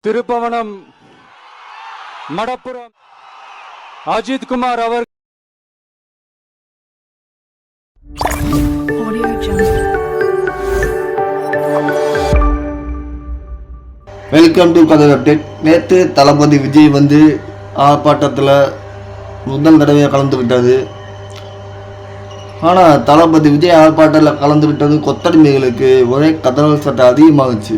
திருப்பவனம் மடப்புறம் அஜித் குமார் அவர் welcome to கதை update. நேற்று தளபதி விஜய் வந்து ஆர்ப்பாட்டத்தில் முதல் தடவையாக கலந்துக்கிட்டாரு. ஆனால் தளபதி விஜய் ஆர்ப்பாட்டத்தில் கலந்துக்கிட்டது கொத்தடிமைகளுக்கு ஒரே கதறல் சட்டம் அதிகமாகுச்சு.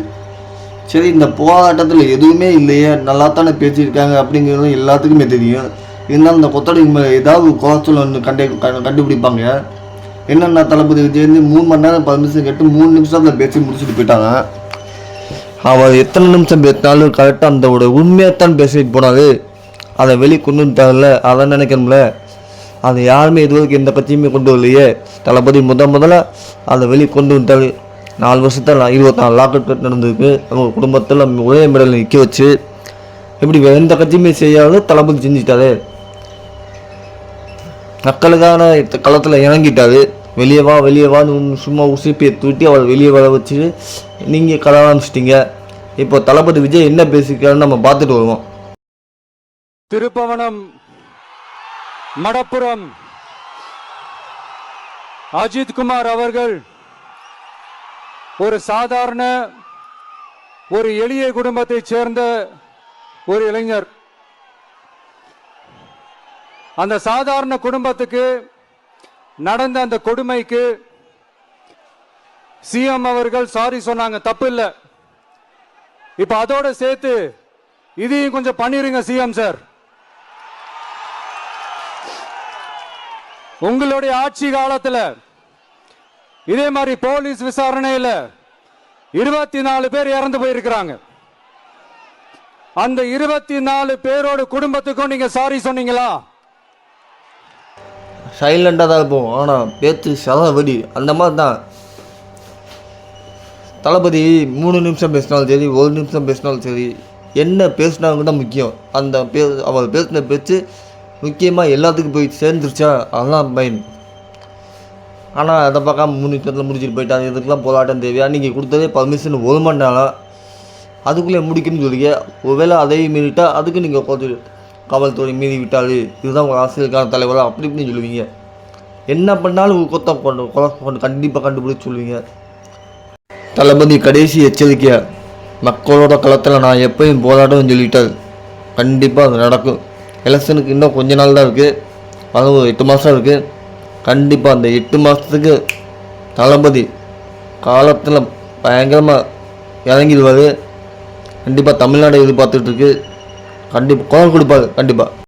சரி, இந்த போராட்டத்தில் எதுவுமே இல்லையே, நல்லா தானே பேசியிருக்காங்க அப்படிங்கிறது எல்லாத்துக்குமே தெரியும். இருந்தாலும் இந்த கொத்தடிமை ஏதாவது குறைச்சல் ஒன்று கண்டுபிடிப்பாங்க. என்னென்ன தளபதி விஜய் வந்து 3 மணி நேரம் 10 நிமிஷம் கேட்டு 3 நிமிஷத்தில் பேசி முடிச்சுட்டு போயிட்டாங்க. அவர் எத்தனை நிமிஷம் பேசினாலும் கரெக்டாக அந்த உண்மையைத்தான் பேசிட்டு போனாரு. அதை வெளியே கொண்டு வந்துட்டாங்கல்ல, அதை நினைக்கணும்ல. அதை யாருமே இது வரைக்கும் எந்த கட்சியுமே கொண்டு வரலையே. தளபதி முதல்ல அதை வெளியே கொண்டு வந்துட்டாரு. 4 வருஷத்தில் 24 லாக்அவுட் நடந்திருக்கு. அவங்க குடும்பத்தில் ஒரே மேடல் நிற்க வச்சு இப்படி எந்த கட்சியுமே செய்யாது தளபதி செஞ்சுட்டாரு. மக்களுக்கான களத்தில் இறங்கிட்டாரு. வெளியே வான்னு சும்மா உசிப்பியை தூட்டி அவரை வெளியே வர வச்சு நீங்கள் கதை ஆரம்பிச்சிட்டிங்க. இப்போ தளபதி விஜய் என்ன பேசிக்கிறாருன்னு நம்ம பார்த்துட்டு வருவோம். திருப்பவனம் மடப்புறம் அஜித் குமார் அவர்கள் ஒரு சாதாரண ஒரு எளிய குடும்பத்தைச் சேர்ந்த ஒரு இளைஞர். அந்த சாதாரண குடும்பத்துக்கு நடந்த அந்த கொடுமைக்கு சிஎம் அவர்கள் சாரி சொன்னாங்க, தப்பு இல்லை. இப்ப அதோட சேர்த்து இதையும் கொஞ்சம் பண்ணிருங்க சிஎம் சார். உங்களுடைய ஆட்சி காலத்துல இதே மாதிரி போலீஸ் விசாரணையில 24 பேர் இறந்து போயிருக்கிறாங்க. அந்த 24 பேரோட குடும்பத்துக்கும் நீங்க சாரி சொன்னீங்களா? சைலண்டாக தான் இருப்போம், ஆனால் பேச்சு சதவெடி அந்த மாதிரி தான். தளபதி 3 நிமிஷம் பேசினாலும் சரி, 1 நிமிஷம் பேசினாலும் சரி, என்ன பேசினாங்க தான் முக்கியம். அந்த அவர் பேசின பேச்சு முக்கியமாக எல்லாத்துக்கும் போய் சேர்ந்துருச்சா, அதெல்லாம் மைன். ஆனால் அதை பார்க்காம 3 நிமிஷத்தில் முடிச்சுட்டு போயிட்டாங்க. இதுக்கெல்லாம் போராட்டம் தேவையா? நீங்கள் கொடுத்ததே பர்மிஷன் 1 மணி நேரம், அதுக்குள்ளே முடிக்கணும்னு சொல்லிங்க. ஒருவேளை அதையும் மீறிட்டா அதுக்கு நீங்கள் கொஞ்சம் காவல்துறை மீறி விட்டாரு, இதுதான் உங்கள் அரசியலுக்கான தலைவராக அப்படி இப்படின்னு சொல்லுவீங்க. என்ன பண்ணாலும் கொலை கண்டிப்பாக கண்டுபிடிச்சு சொல்லுவீங்க. தளபதி கடைசி எச்சரிக்கையா, மக்களோட களத்தில் நான் எப்பயும் போராட்டம்னு சொல்லிட்டார். கண்டிப்பாக அது நடக்கும். எலெக்ஷனுக்கு இன்னும் கொஞ்ச நாள் தான் இருக்குது, அதுவும் 8 மாதம் இருக்குது. கண்டிப்பாக அந்த 8 மாதத்துக்கு தளபதி காலத்தில் பயங்கரமாக இறங்கிடுவார். கண்டிப்பாக தமிழ்நாடு எதிர்பார்த்துட்ருக்கு. கண்டிப்பாக குரல் கொடுப்பாரு கண்டிப்பாக.